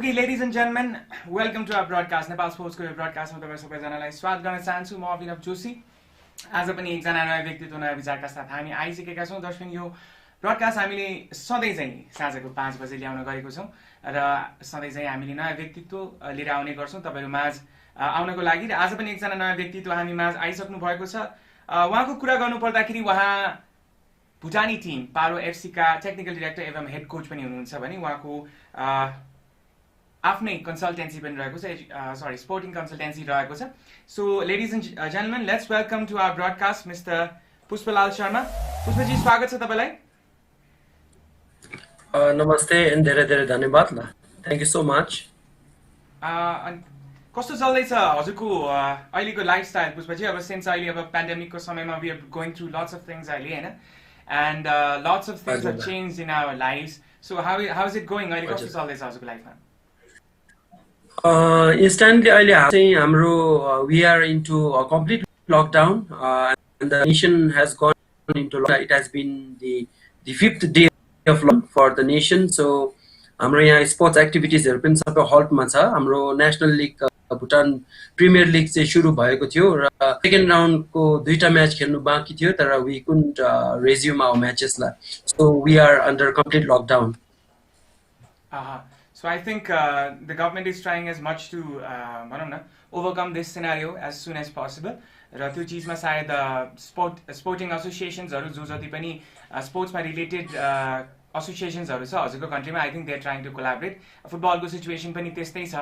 Okay, ladies and gentlemen, welcome to our broadcast. Nepalsports को broadcast में तपाईं सबैजनालाई स्वागत गर्न चाहन्छु। म अभिनव जोशी। आज पनि एकजना नयाँ व्यक्तित्व नयाँ विचारका साथ हामी आइसकेका छौं। दर्शक यो ब्रोडकास्ट हामीले सधैँ चाहिँ साँझको 5 बजे ल्याउन गएको छौं र सधैँ चाहिँ हामीले नयाँ व्यक्तित्व लिएर आउने गर्छौं तपाईहरु माझ आउनको लागि। र आज पनि एकजना नयाँ व्यक्तित्व हामी माझ आइसक्नु भएको छ। उहाँको कुरा गर्नु पर्दाखेरि उहाँ भुटानी टिम पारो एफसी का टेक्निकल डाइरेक्टर एवं हेड कोच पनि हुनुहुन्छ भने उहाँको आफ्नै कन्सल्टेन्सी पनि रहेको छ, स्पोर्टिङ कन्सल्टेन्सी रहेको छ। So ladies and gentlemen, let's welcome to our broadcast mister Pushpalal Sharma. पुष्पजी, स्वागत छ तपाईलाई। नमस्ते एन्ड धेरै धेरै धन्यवाद ल। Thank you so much. कस्तो चल्दैछ हजुरको अहिलेको लाइफस्टाइल पुष्पजी? अब सिन्स अहिले अब पेन्डेमिकको समयमा we are going through lots of things अहिले हैन, and lots of things have changed in our lives. So how is it going? अहिले कस्तो चल्दैछ हजुरको लाइफमा? Instantly अहिले चाहिँ हाम्रो we are into a complete lockdown and the nation has gone into lockdown. It has been the 5th day of lockdown for the nation. So हाम्रो यहाँ स्पोर्ट्स एक्टिभिटिजहरु पनि सबै हल्टमा छ। हाम्रो national league Bhutan premier league चाहिँ सुरु भएको थियो र सेकेन्ड राउन्डको दुईटा म्याच खेल्नु बाँकी थियो, तर we couldn't resume our matches ला। So we are under complete lockdown. So I think the government is trying as much to overcome this scenario as soon as possible. र त्यो चीजमा सायद स्पोर्टिङ एसोसिएशन्सहरु जो जति पनि स्पोर्ट्समा रिलेटेड एसोसिएशन्सहरु छ हजुरको कन्ट्रीमा, I think they are trying to collaborate. फुटबलको सिचुएसन पनि त्यस्तै छ।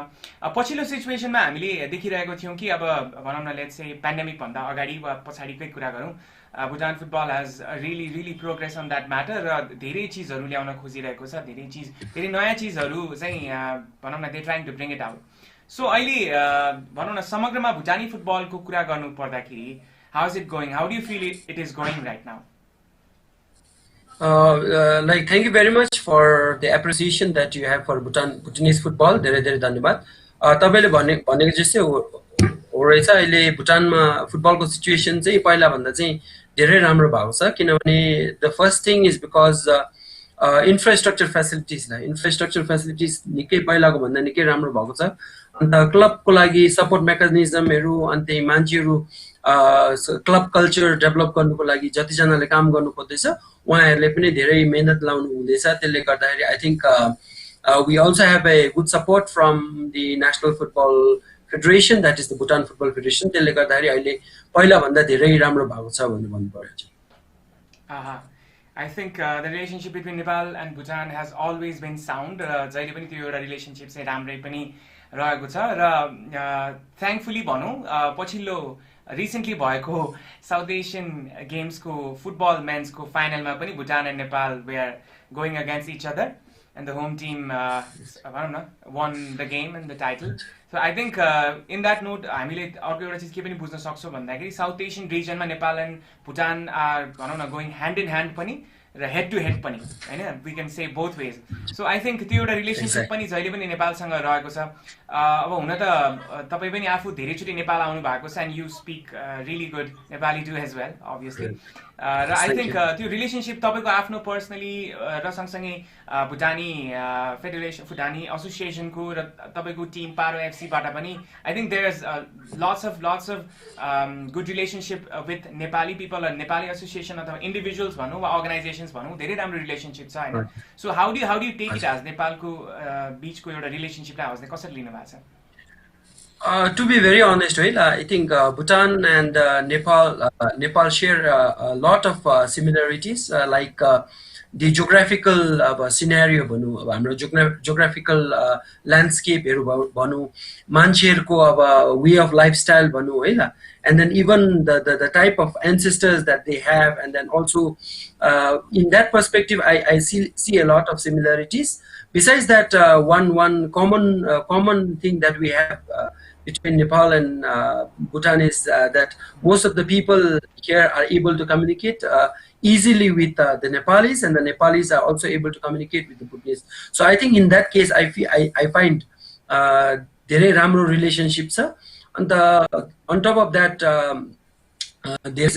पछिल्लो सिचुएसनमा हामीले देखिरहेको थियौं कि अब भनौं न लेट्स से पेन्डेमिक भन्दा अगाडि वा पछाडीकै कुरा गरौं, Bhutan football has really progress on that matter र धेरै चीजहरु ल्याउन खोजिरहेको छ। धेरै नयाँ चीजहरु चाहिँ भनौं न they trying to bring it out. So अहिले भनौं न समग्रमा भुटानी फुटबलको कुरा गर्नु पर्दाखेरि how is it going? How do you feel it is going right now? Like thank you very much for the appreciation that you have for Bhutanese football. धेरै धेरै धन्यवाद। तपाईले भनेको जस्तै हो रहेछ, अहिले भुटानमा फुटबलको सिचुएसन चाहिँ पहिला भन्दा चाहिँ धेरै राम्रो भएको छ, किनभने the first thing is because infrastructure facilities निकै पहिलाको भन्दा निकै राम्रो भएको छ। अन्त क्लबको लागि सपोर्ट मेकानिजमहरु, अन्त मान्छेहरु क्लब कल्चर डेभलप गर्नुको लागि जतिजनाले काम गर्नु खोज्दैछ उहाँहरुले पनि धेरै मेहनत लाउनु हुँदैछ। त्यसले गर्दाखेरि I think we also have a good support from the National Football Federation, that is the Bhutan Football Federation. त्यसले गर्दाखेरि अहिले पहिला भन्दा धेरै राम्रो भएको छ भन्ने भन्नु पर्छ। I think the relationship between Nepal and Bhutan has always been sound. जहिले पनि त्यो एउटा रिलेशनशिप चाहिँ राम्रै पनि रहेको छ र थ्याङ्कफुली भनौं पछिल्लो रिसेन्टली भएको साउथ एशियन गेम्स को फुटबल मेन्स को फाइनलमा पनि Bhutan and Nepal we are going against each other and the home team won the game and the title. So I think in that note हामीले अर्को एउटा चीज के पनि बुझ्न सक्छौं भन्दाखेरि साउथ एशियन रिजनमा Nepal and Bhutan are going hand in hand पनि र हेड टु हेड पनि हैन, we can say both ways. So I think त्यो एउटा रिलेशनशिप पनि जहिले पनि नेपालसँग रहेको छ। अब हुन त तपाई पनि आफू धेरैचोटी नेपाल आउनु भएको छ and you speak really good Nepali too as well obviously. र आई थिंक त्यो रिलेशनशिप तपाईको आफ्नो पर्सनली र सँगसँगै भुटानी फेडरेसन भुटानी एसोसिएसनको र तपाईको टिम पारो एफसी बाट पनि I think there is lots of good relationship with Nepali people र नेपाली एसोसिएसन अथवा इन्डिभिजुअल्स भनौं वा अर्गनाइजेसन्स भनौं, धेरै राम्रो रिलेशनशिप छ हैन। So how do you take it as नेपालको बीचको एउटा रिलेशनशिपलाई हजुरले कसरी लिनु भएको छ? To be very honest, right, I think Bhutan and Nepal share a lot of similarities, like the geographical scenario भनौं, हाम्रो geographical landscape भनौं, मान्छेहरुको way of lifestyle भनौं हैन, and then even the type of ancestors that they have, and then also in that perspective I see a lot of similarities. Besides that, one common thing that we have between Nepal and Bhutan is that most of the people here are able to communicate easily with the Nepalis, and the Nepalis are also able to communicate with the Bhutanese. So I think in that case I find धेरै राम्रो relationship छ। And on top of that, there's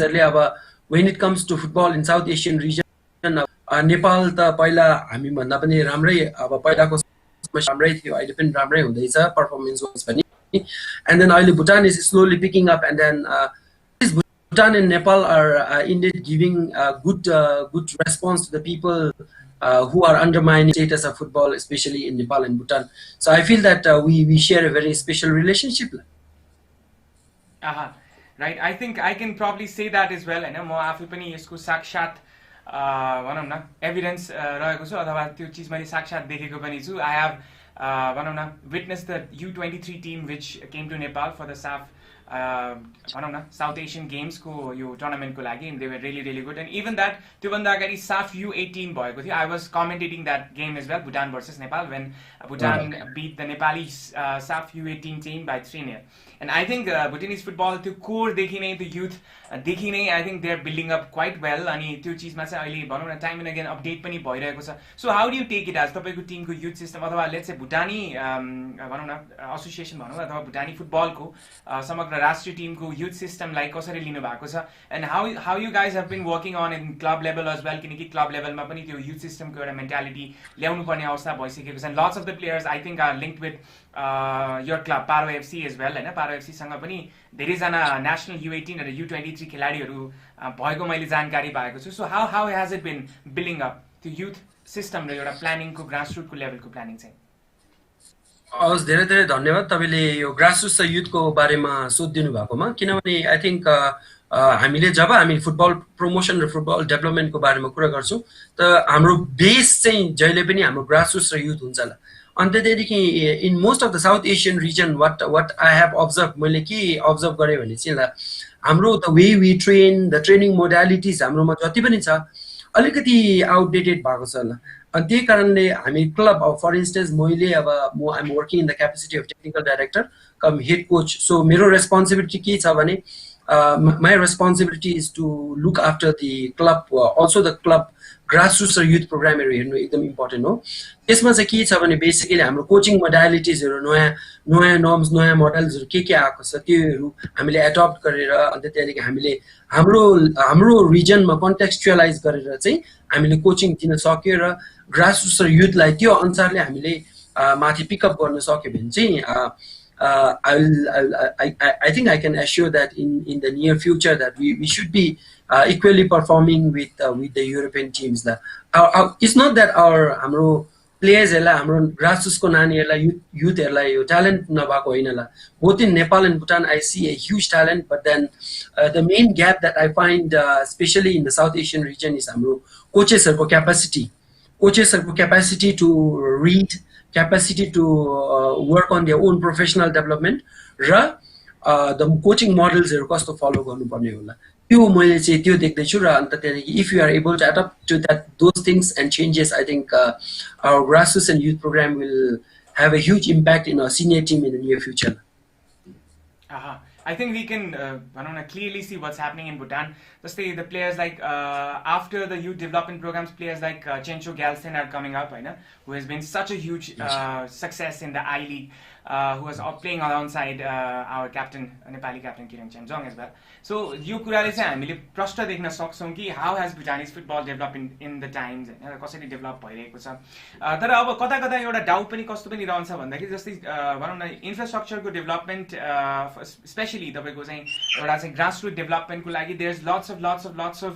when it comes to football in South Asian region, Nepal त पहिला हामी भन्दा पनि राम्रै अब पहिलाको राम्रै थियो अहिले पनि राम्रै हुँदैछ परफर्मेन्स वाइज पनि and then अहिले Bhutan is slowly picking up and then Bhutan and Nepal are indeed giving good response to the people who are undermining the status of football, especially in Nepal and Bhutan. So I feel that we share a very special relationship. Right. I think I can probably say that as well. हैन म आफै पनि यसको साक्षात भनौं न evidence रहेको छु अथवा त्यो चीज मैले साक्षात देखेको पनि छु. I have भनौं न witnessed the U23 team which came to Nepal for the भनौं न South Asian Games को यो टुर्नामेन्ट को लागि and they were really good and even that त्यो भन्दा अगाडि SAF U18 भएको थियो. I was commentating that game as well, Bhutan versus Nepal, when Bhutan beat the Nepali SAF U18 team by 3-0. And I think Bhutanese football त्यो core देखि नै त्यो youth देखि नै I think they are building up quite well अनि त्यो चीजमा चाहिँ अहिले भनौं न time and again update पनि भइरहेको छ. So how do you take it as तपाईको टिमको youth system अथवा let's say Bhutani भनौं न association भनौं अथवा Bhutani football को समग्र राष्ट्रिय टिमको youth system लाई कसरी लिनु भएको छ and how you guys have been working on in club level as well किनकि club level मा पनि त्यो youth system को एउटा mentality ल्याउनु पर्ने अवस्था भइसकेको छ and lots of the players I think are linked with your club Paro FC as well हैन. Paro FC सँग पनि धेरै जना national U18 र U23 खेलाडीहरु भएको मैले जानकारी पाएको छु. So how has it been building up त्यो youth system र एउटा planning को grassroots को level को planning चाहिँ? हस् धेरै धन्यवाद तपाईले यो ग्रासरुट्स र युथ को बारेमा सोधिदिनु भएकोमा किनभने आई थिंक हामीले जब हामी फुटबल प्रमोसन र फुटबल डेभलपमेन्ट को बारेमा कुरा गर्छौं त हाम्रो बेस चाहिँ जहिले पनि हाम्रो ग्रासरुट्स र युथ हुन्छ ल. अनि त्यसैदेखि in most of the south Asian region what I have observe मैले के अब्जर्भ गरे भने चाहिँ ल हाम्रो the way we train the training modalities हाम्रोमा जति पनि छ अलिकति आउटडेटेड भएको छ ल. अनि त्यही कारणले हामी क्लब फर इन्स्टेन्स मैले अब I am working in the capacity of technical director cum head coach. So मेरो रेस्पोन्सिबिलिटी के छ भने my responsibility is to look after the club also the club grassroots or youth program हेर्नु एकदम important हो. त्यसमा चाहिँ के छ भने बेसिकली हाम्रो कोचिङ मोडालिटीजहरु नयाँ नर्म्स नयाँ मोडल्सहरु के आएको छ त्योहरु हामीले एडप्ट गरेर अनि त्यसैले हामीले हाम्रो रिजनमा कन्टेक्स्चुअलाइज गरेर चाहिँ हामीले कोचिङ दिन सक्यो र ग्रासरुट्स र युथलाई त्यो अनुसारले हामीले माथि पिकअप गर्न सक्यो भने चाहिँ I think I can assure that in the near future that we should be equally performing with the European teams. It's not that हाम्रो players हाम्रो grassroots को नानीहरुलाई youth हरुलाई यो talent नभएको हैन ल. Both in Nepal and Bhutan I see a huge talent, but then the main gap that I find especially in the South Asian region is हाम्रो coaches हरुको capacity to read, capacity to work on their own professional development र the coaching models हरु कस्तो follow गर्नुपर्ने होला त्यो मैले चाहिँ त्यो देख्दै छु र अन्त त्यसैले if you are able to adapt to those things and changes I think our grassroots and youth program will have a huge impact in our senior team in the near future. I think we can clearly see what's happening in Bhutan. Just the players like after the youth development programs, players like Chencho Galsen are coming up, who has been such a huge success in the I-League, who was playing alongside our captain, Nepali captain Kiran Chemjong as well. So यो कुराले चाहिँ हामीले प्रश्न देख्न सक्छौं कि how has Bhutanese football developed in the times हैन कसरी डेभलप भइरहेको छ. तर अब कता एउटा डाउट पनि कस्तो पनि रहन्छ भन्दाखेरि जस्तै भनौं न इन्फ्रास्ट्रक्चरको डेभलपमेन्ट स्पेशली तपाईको चाहिँ एउटा चाहिँ ग्रासरुट डेभलपमेन्टको लागि there is lots of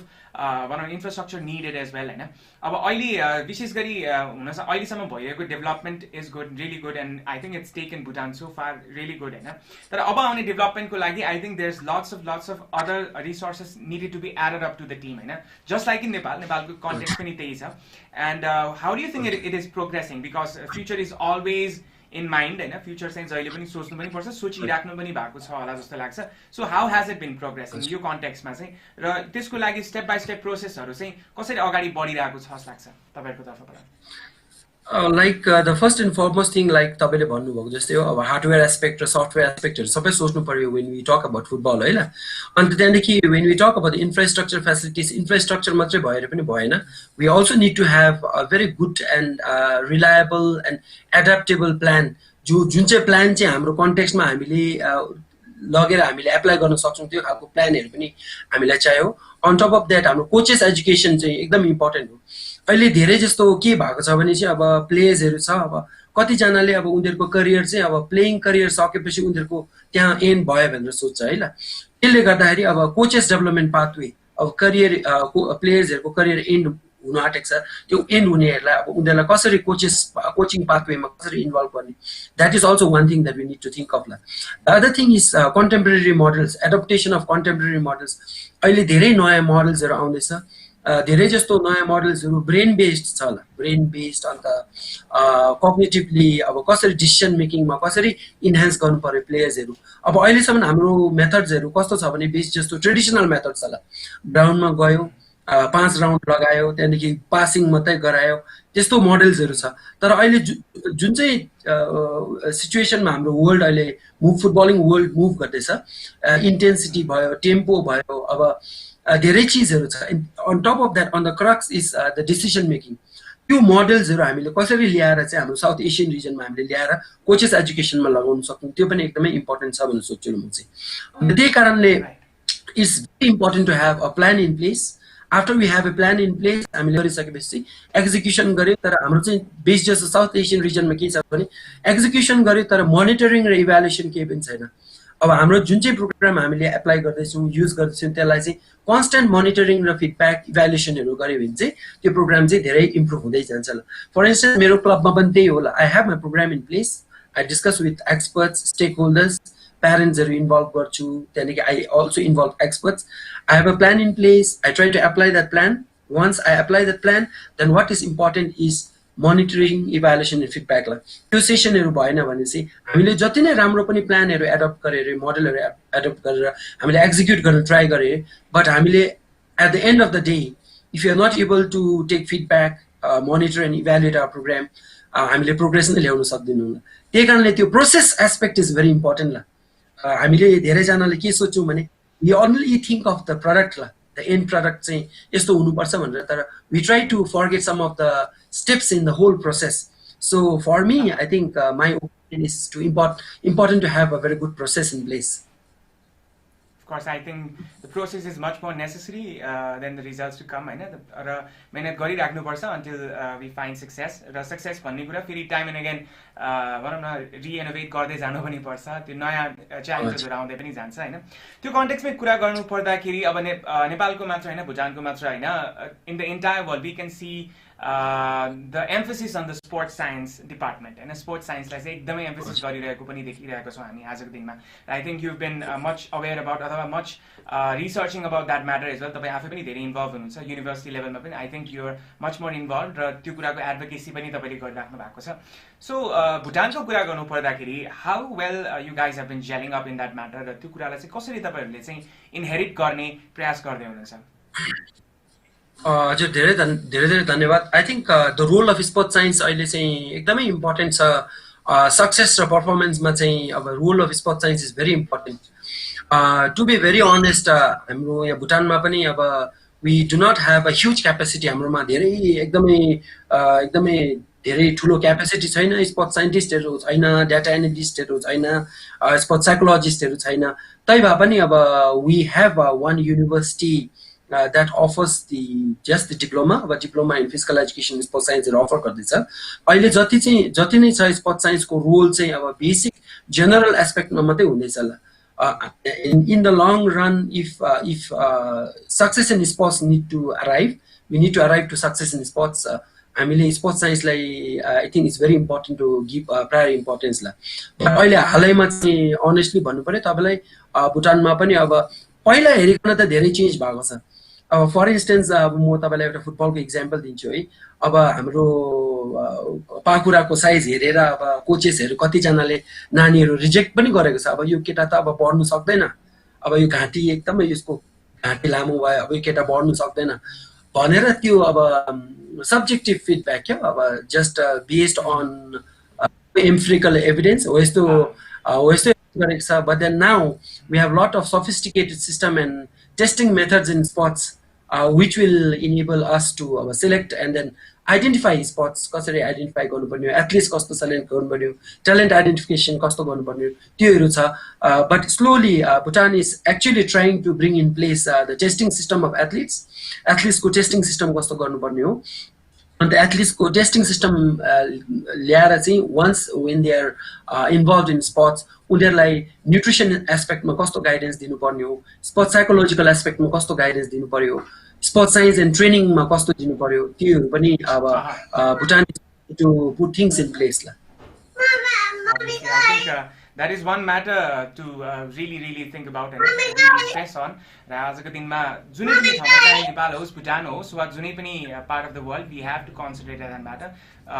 infrastructure needed as well हैन. अब अहिले विशेष गरी हुन चाहिँ अहिलेसम्म भइरहेको development is good, really good, and I think it's taken Bhutan so far really good हैन. तर अब आउने डेभलपमेन्टको लागि I think there's lots of other resources needed to be added up to the team हैन. Just like in Nepalको context पनि त्यही छ. And how do you think it is progressing, because future is always in mind हैन. Future चाहिँ जहिले पनि सोच्नु पनि पर्छ, सोचिराख्नु पनि भएको छ होला जस्तो लाग्छ. So how has it been progressing यो कन्टेक्स्टमा चाहिँ र त्यसको लागि स्टेप बाइ स्टेप प्रोसेसहरु चाहिँ कसरी अगाडि बढिरहेको छ जस्तो लाग्छ तपाईहरुको तर्फबाट? Like the first and foremost thing, like तपाईले भन्नुभएको जस्तै हो, अब हार्डवेयर एस्पेक्ट र सफ्टवेयर एस्पेक्टहरु सबै सोच्नु पर्यो when we talk about football हैन. अनि त्यसैले when we talk about the infrastructure facilities, infrastructure मात्रै भएर पनि भएन. We also need to have a very good and reliable and adaptable plan. जुन चाहिँ प्लान चाहिँ हाम्रो कन्टेक्स्टमा हामीले लगेर हामीले एप्लाई गर्न सक्छौं त्यो खालको प्लानहरु पनि हामीलाई चाहियो. On top of that हाम्रो कोचेस एजुकेसन चाहिँ एकदम इम्पोर्टेन्ट हो. अहिले धेरै जस्तो के भएको छ भने चाहिँ अब प्लेयर्सहरु छ, अब कतिजनाले अब उनीहरूको करियर चाहिँ अब प्लेइङ करियर सकेपछि उनीहरूको त्यहाँ एन्ड भयो भनेर सोच्छ है ल। त्यसले गर्दाखेरि अब कोचेस डेभलपमेन्ट पाथवे अब करियर प्लेयर्सहरूको करियर एन्ड हुन आँटेको छ, त्यो एन्ड हुनेहरूलाई अब उनीहरूलाई कसरी कोचिङ पाथवेमा कसरी इन्भल्भ गर्ने, that is also one thing that we need to think of ल। The other thing is contemporary models, adaptation of contemporary models. अहिले धेरै नयाँ मोडल्सहरू आउँदैछ, धेरै जस्तो नयाँ मोडल्सहरू ब्रेन बेस्ड छ ल, ब्रेन बेस्ड। अन्त कग्निटिभली अब कसरी डिसिसन मेकिङमा कसरी इन्हान्स गर्नु पर्यो प्लेयर्सहरू। अब अहिलेसम्म हाम्रो मेथड्सहरू कस्तो छ भने बेस्ट जस्तो ट्रेडिसनल मेथड छ ल, ग्राउन्डमा गयो 5 राउन्ड लगायो त्यहाँदेखि पासिङ मात्रै गरायो, त्यस्तो मोडल्सहरू छ। तर अहिले जुन चाहिँ सिचुएसनमा हाम्रो वर्ल्ड अहिले फुटबलिङ वर्ल्ड मुभ गर्दैछ, इन्टेन्सिटी भयो, टेम्पो भयो, अब धेरै चिजहरू छ। On top of that on the crux is the decision making. त्यो मोडल्सहरू हामीले कसरी ल्याएर चाहिँ हाम्रो साउथ एसियन रिजनमा हामीले ल्याएर कोचेस एजुकेसनमा लगाउन सक्छौँ, त्यो पनि एकदमै इम्पोर्टेन्ट छ भनेर सोच्छु म चाहिँ। त्यही कारणले it's very important to have a plan in place. After we have a plan in place हामीले गरिसकेपछि एक्जिक्युसन गर्यो। तर हाम्रो चाहिँ बेस जस्तो साउथ एसियन रिजनमा के छ भने एक्जिक्युसन गर्यो तर मोनिटरिङ र इभ्यालुएसन केही पनि छैन। अब हाम्रो जुन चाहिँ प्रोग्राम हामीले एप्लाई गर्दैछौँ युज गर्दैछौँ त्यसलाई चाहिँ कन्स्टेन्ट मोनिटरिङ र फिडब्याक इभ्यालुएसनहरू गऱ्यो भने चाहिँ त्यो प्रोग्राम चाहिँ धेरै इम्प्रुभ हुँदै जान्छ ल। फर इन्स्टेन्स मेरो क्लबमा पनि त्यही होला, I have my program in place, I discuss with experts, stakeholders, प्यारेन्ट्सहरू इन्भल्भ गर्छु, त्यहाँदेखि I also involve experts. I have a plan in place, I try to apply that plan. Once I apply that plan then what is important is monitoring, evaluation and फिडब्याकलाई। त्यो सेसनहरू भएन भने चाहिँ हामीले जति नै राम्रो पनि प्लानहरू एडप्ट गरेर मोडलहरू एडप्ट गरेर हामीले एक्जिक्युट गर्न ट्राई गरे, बट हामीले at the end of the day if you are not able to take feedback, monitor and evaluate our programme, हामीले प्रोग्रेस नै ल्याउन सक्दैनौँ ल। त्यही कारणले त्यो process aspect is very important ल। हामीले धेरैजनाले के सोच्छौँ भने we only think of the product ल, द एन्ड प्रडक्ट चाहिँ यस्तो हुनुपर्छ भनेर, तर we try to forget some of the steps in the whole process. So for me, I think my opinion is important to have a very good process in place. Of course, I think the process is much more necessary than the results to come. र मेहनत गरिराख्नुपर्छ until we find success. र success भन्ने कुरा फेरि time and again भनौँ न रिएनोभेट गर्दै जानु पनि पर्छ, त्यो नयाँ च्यालेन्जेसहरू आउँदै पनि जान्छ होइन। त्यो कन्टेक्स्टमै कुरा गर्नु पर्दाखेरि अब नेपालको मात्र होइन, भुटानको मात्र होइन, in the entire world we can see the emphasis on the sports science department and sports science lai ekdamai emphasis gariraheko pani dekhiraheko chhau हामी आजको दिनमा। I think you've been much aware about अथवा much researching about that matter as well। तपाई आफै पनि धेरै involve हुनुहुन्छ university लेभलमा पनि। I think you're much more involved र त्यो कुराको एडभोकेसी पनि तपाईले गरिराख्नु भएको छ। So भुटानको कुरा गर्नु पर्दाखेरि how well you guys have been gelling up in that matter र त्यो कुरालाई चाहिँ कसरी तपाईहरुले चाहिँ इनहेरिट गर्ने प्रयास गर्दै हुनुहुन्छ? हजुर धेरै धेरै धन्यवाद। I think the role of sports science अहिले चाहिँ एकदमै इम्पोर्टेन्ट छ। सक्सेस र पर्फर्मेन्समा चाहिँ अब role of sports science is very important. To be very honest हाम्रो यहाँ भुटानमा पनि अब we do not have a huge capacity, हाम्रोमा धेरै एकदमै धेरै ठुलो क्यापेसिटी छैन। स्पोर्ट्स साइन्टिस्टहरू छैन, डाटा एनालिस्टहरू छैन, स्पोर्ट्स साइकोलोजिस्टहरू छैन। तै भए पनि अब we have one university that offers just the diploma, but diploma in physical education sports science offer गर्दैछ। अहिले जति नै छ स्पोर्ट्स साइन्सको रोल चाहिँ अब बेसिक जनरल एस्पेक्टमा मात्रै हुँदैछ ल। in the long run if success in sports need to arrive, we need to arrive to success in sports। हामीले स्पोर्ट्स साइन्सलाई I think it's very important to give prior importance ल। अहिले हालैमा चाहिँ honestly भन्नु पर्यो तपाईँलाई भुटानमा पनि अब पहिला हेरिकन त धेरै चेन्ज भएको छ। अब फर इन्स्टेन्स अब म तपाईँलाई एउटा फुटबलको इक्जाम्पल दिन्छु है। अब हाम्रो पाखुराको साइज हेरेर अब कोचेसहरू कतिजनाले नानीहरू रिजेक्ट पनि गरेको छ। अब यो केटा त अब बढ्नु सक्दैन, अब यो घाँटी एकदमै यसको घाँटी लामो भयो, अब यो केटा बढ्नु सक्दैन भनेर त्यो अब सब्जेक्टिभ फिडब्याक क्या, अब just based on empirical evidence हो यस्तो गरेको छ। But then now we have lot of sophisticated system and testing methods in sports which will enable us to select and then identify sports, कसरी identify गर्नुपर्ने, athletes कस्तो select गर्नुपर्ने, talent identification कस्तो गर्नुपर्ने त्योहरू छ। But slowly Bhutan is actually trying to bring in place the testing system of एथलिट्सको testing system कस्तो गर्नुपर्ने हो अन्त एथलिट्सको टेस्टिङ सिस्टम ल्याएर चाहिँ once when they are involve in sports उनीहरूलाई न्युट्रिसन एस्पेक्टमा कस्तो गाइडेन्स दिनुपर्ने हो, स्पोर्ट्स साइकोलोजिकल एस्पेक्टमा कस्तो गाइडेन्स दिनु पर्यो, स्पोर्ट्स साइन्स एन्ड ट्रेनिङमा कस्तो दिनु पर्यो, त्योहरू पनि अब Bhutan to put things in place ला। Obviously, I think that is one matter to really think about and really stress on. र आजको दिनमा जुनै पनि ठाउँमा चाहे नेपाल होस्, भुटान होस् वा जुनै पनि part of the world, we have to concentrate on that matter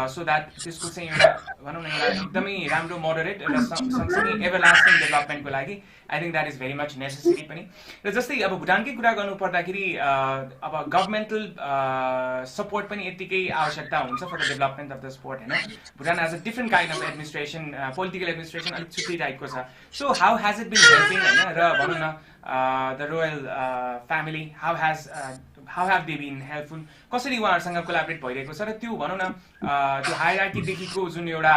so that त्यसको चाहिँ एउटा भनौँ न एउटा एकदमै राम्रो मोडरेट र सँगसँगै एभरलास्टिङ डेभलपमेन्टको लागि I think that is very much necessary पनि। र जस्तै अब भुटानकै कुरा गर्नु पर्दाखेरि अब गभर्मेन्टल सपोर्ट पनि यत्तिकै आवश्यकता हुन्छ for the development of the sport होइन। Bhutan has a different kind of administration, political administration अलिक छुट्टै टाइपको छ। So how has it been helping होइन, र भनौँ न the royal family how have they been helpful, कसरी उहाँहरूसँग कोलाबरेट भइरहेको छ, र त्यो भनौँ न त्यो हायरार्कीदेखिको जुन एउटा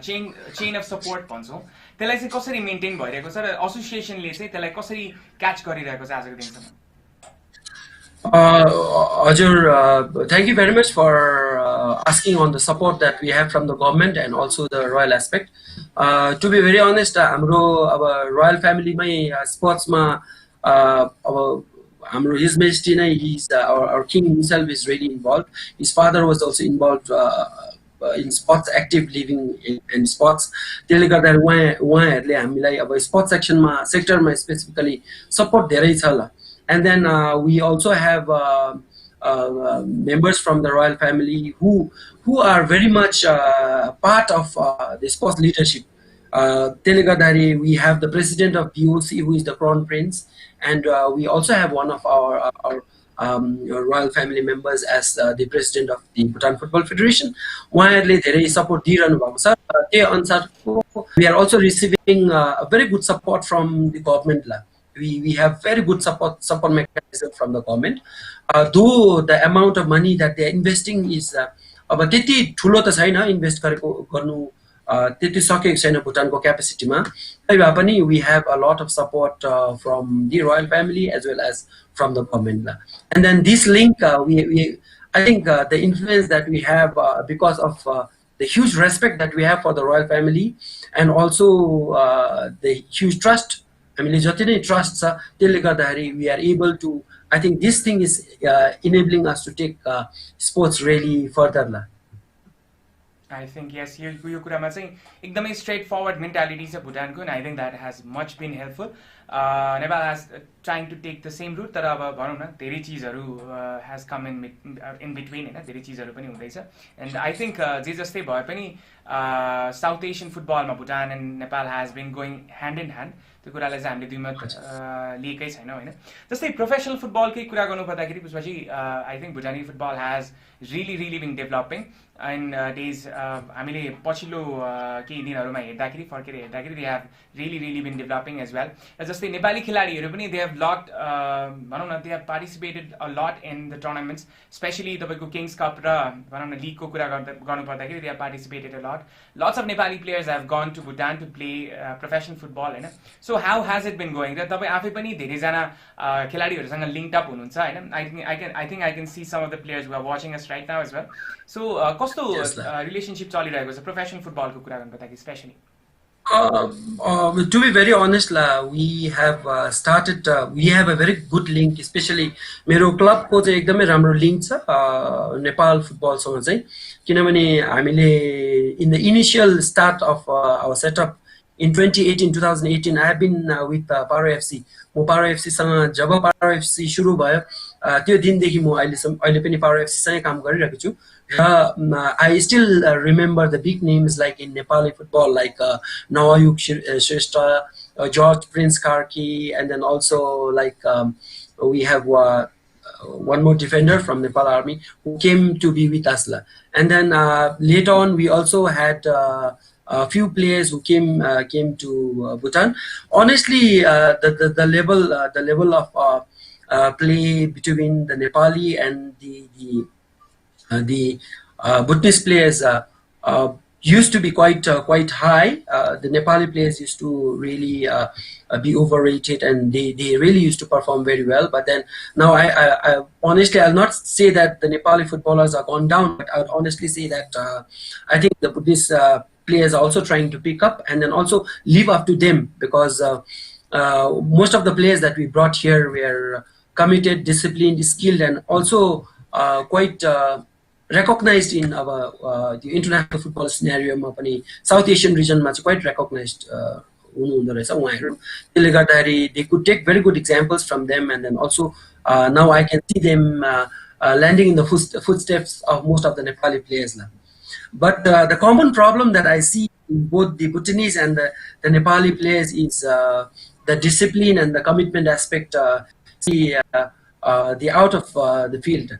चेन अफ सपोर्ट भन्छौँ त्यसलाई चाहिँ कसरी मेन्टेन भइरहेको छ, र एसोसिएसनले चाहिँ त्यसलाई कसरी क्याच गरिरहेको छ आजको दिनसम्म? Ajur, thank you very much for asking on the support that we have from the government and also the royal aspect. To be very honest, our royal family, my sports ma, His Majesty, he's our king himself is really involved. His father was also involved in sports, active living in sports. त्यसले गर्दा उहाँहरूले हामीलाई अब sports सेक्टरमा specifically support धेरै छ ल। And then we also have members from the royal family who are very much part of the sports leadership. We have the president of BOC, who is the crown prince, and we also have one of our royal family members as the president of the Bhutan Football Federation. Support we are also receiving a very good support from the government. We have very good support mechanism from the government. Though the amount of money that they are investing is अब त्यति ठुलो त छैन, invest गर्नु त्यति सकेको छैन भुटानको क्यापेसिटीमा, तैभए पनि we have a lot of support from the royal family as well as from the government. And then this link, I think the influence that we have because of the huge respect that we have for the royal family and also the huge trust, जति नै trust छ त्यसले गर्दाखेरि we are able to, I think this thing is enabling us to take sports really further la. I think yes, यो कुरामा चाहिँ एकदमै straight forward mentality छ भुटानको, and I think that has much been helpful. Nepal has trying to take the same route, तर अब भनौँ न धेरै चिजहरू has come in between हैन, धेरै चिजहरू पनि हुँदैछ, and I think जे जस्तै भए पनि साउथ एसियन फुटबलमा Bhutan and Nepal has been going hand in hand. त्यो कुरालाई चाहिँ हामीले दुई मत लिएकै छैनौँ होइन। जस्तै प्रोफेसनल फुटबलकै कुरा गर्नु पर्दाखेरि पुष्पजी आई थिङ्क भुटानी football has really been developing in days. हामीले पछिल्लो केही दिनहरूमा हेर्दाखेरि फर्केर हेर्दाखेरि they have really been developing as well. र जस्तै नेपाली खेलाडीहरू पनि दे हेभ लट भनौँ न they have participated a lot in the tournaments, specially तपाईँको किङ्स कप र भनौँ न लिगको कुरा गर्नु पर्दाखेरि they have participated a lot. Lots of Nepali players have gone to Bhutan to play professional football होइन। So how has it been going? र तपाईँ आफै पनि धेरैजना खेलाडीहरूसँग लिङ्क्ड अप हुनुहुन्छ होइन। I think I can see some of the players who are watching us right now as well. So कस्तो relationship चलिरहेको छ प्रोफेसनल फुटबलको कुरा गर्नु पर्दाखेरि specially? To be very honest, we have started. We have a very good link, especially मेरो क्लबको चाहिँ एकदमै राम्रो लिङ्क छ नेपाल फुटबलसँग चाहिँ, किनभने हामीले in the initial start of our setup in 2018, I have been with Paro FC. म Paro FC सँग जब Paro FC सुरु भयो त्यो दिनदेखि म अहिले पनि Paro FC सँगै काम गरिरहेको छु। I still remember the big names like in Nepali football like Nawayuk Shrestha, George Prince Karki, and then also like we have one more defender from Nepal Army who came to be with us. And then later on we also had a few players who came to Bhutan. Honestly, the level of play between the Nepali and the Bhutanese players used to be quite high. The Nepali players used to really be overrated, and they really used to perform very well. But then now, I honestly, I'll not say that the Nepali footballers are gone down, but I would honestly say that I think these players are also trying to pick up and then also live up to them, because most of the players that we brought here were committed, disciplined, skilled, and also quite recognized in our the international football scenario ma pani South Asian region ma quite recognized हुनुहुँदो रहेछ उहाँहरू त्यसले गर्दाखेरि they could take very good examples from them, and then also now I can see them landing in the footsteps of most of the Nepali players now. But the common problem that I see in both the Bhutanese and the Nepali players is the discipline and the commitment aspect. See the out of the field,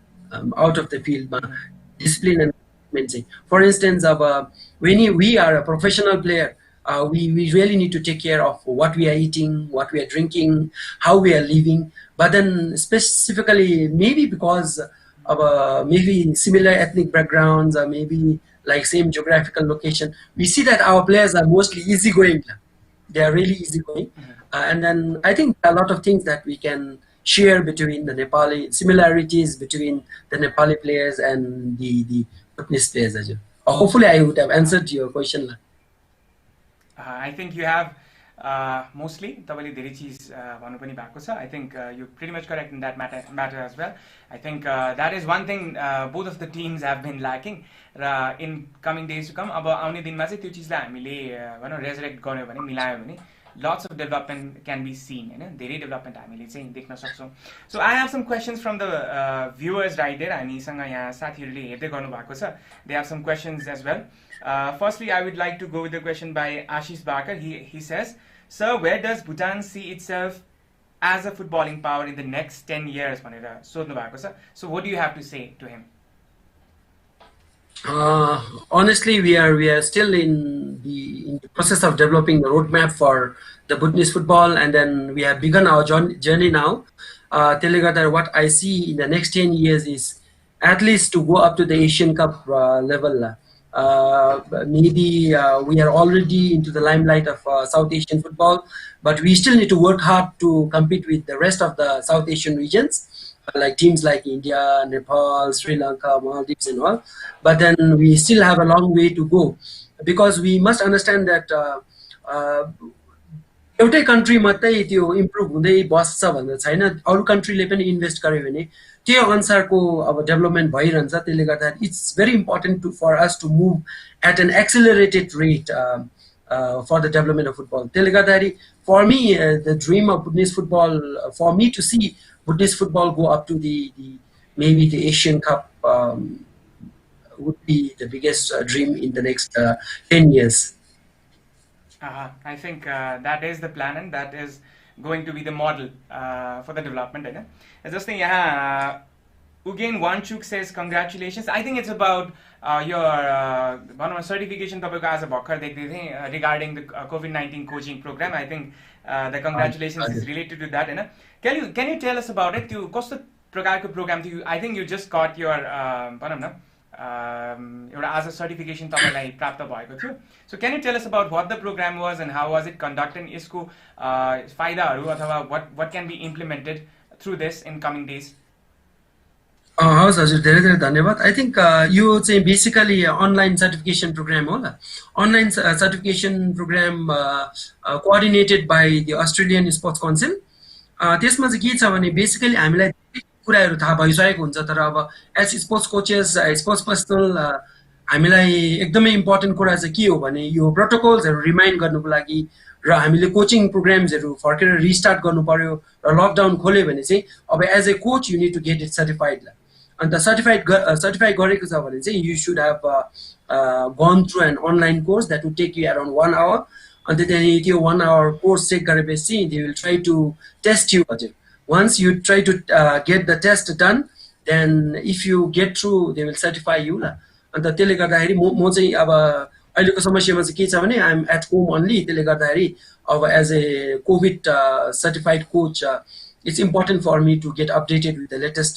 discipline and commitment. For instance, when we are a professional player, we really need to take care of what we are eating, what we are drinking, how we are living. But then specifically, maybe because of maybe similar ethnic backgrounds, or maybe like same geographical location, we see that our players are mostly easygoing. They are really easygoing. And then I think a lot of things that we can share between the Nepali, similarities between the Nepali players and the Bhutanese players. Hopefully I would have answered your question. I think you have mostly I think you're pretty much correct in that matter as well. I think that is one thing both of the teams have been lacking in coming days to come. Lots of development can be seen, development So I have some questions from the viewers right there. They have some questions as well. Firstly, I would like to go with the question by Ashish Bakar. He says, "Sir, where does Bhutan see itself as a footballing power in the next 10 years?" So what do you have to say to him? Honestly, we are still in the process of developing the roadmap for the Bhutanese football, and then we have begun our journey now. What I see in the next 10 years is at least to go up to the Asian Cup level. Maybe we are already into the limelight of South Asian football, but we still need to work hard to compete with the rest of the South Asian regions, like teams like India, Nepal, Sri Lanka, Maldives and all. But then we still have a long way to go, because we must understand that एउटै country मात्रै त्यो improve हुँदै बस्छ भन्ने छैन. अरु countryले पनि invest गर्यो भने त्यो अनुसारको अब development भइरहन्छ. त्यसले गर्दा it's very important for us to move at an accelerated rate for the development of football. त्यसले गर्दा for me the dream of Bhutanese football, for me to see Bhutanese football go up to the maybe the Asian Cup would be the biggest dream in the next 10 years. I think that is the plan, and that is going to be the model for the development. Just think, Ugain Wanchuk says congratulations. I think it's about your certification regarding the COVID-19 coaching program. I think the congratulations is related to that. Can you tell us about it? Program? I think you just got your as a certification. So can you tell us about what the program was and how was it conducted? What can be implemented through this in coming days? I think you say basically online certification program. Online certification program coordinated by the Australian Sports Council. Basically कुराहरु थाहा भइसकेको हुन्छ, तर अब as sports coaches sports personnel हामीलाई एकदमै important कुरा चाहिँ के हो भने यो प्रोटोकल्सहरु रिमाइन्ड गर्नुको लागि र हामीले कोचिङ प्रोग्राम्सहरु फर्केर रिस्टार्ट गर्नु पर्यो र लकडाउन खोल्यो भने चाहिँ अब as a coach you need to get it certified. अन्त सर्टिफाई गरेको छ भने चाहिँ you should have gone through an online course that would take you around 1 hour. अन्त त्यही त्यो 1 आवर कोर्स चेक गरेपछि they will try to test you. Once you try to get the test done, then if you get through, they will certify you. And the त्यसले गर्दाखेरि म चाहिँ अब अहिलेको समस्यामा चाहिँ के छ भने I am at home only. त्यसले गर्दाखेरि अब as a COVID certified coach, it's important for me to get updated with the latest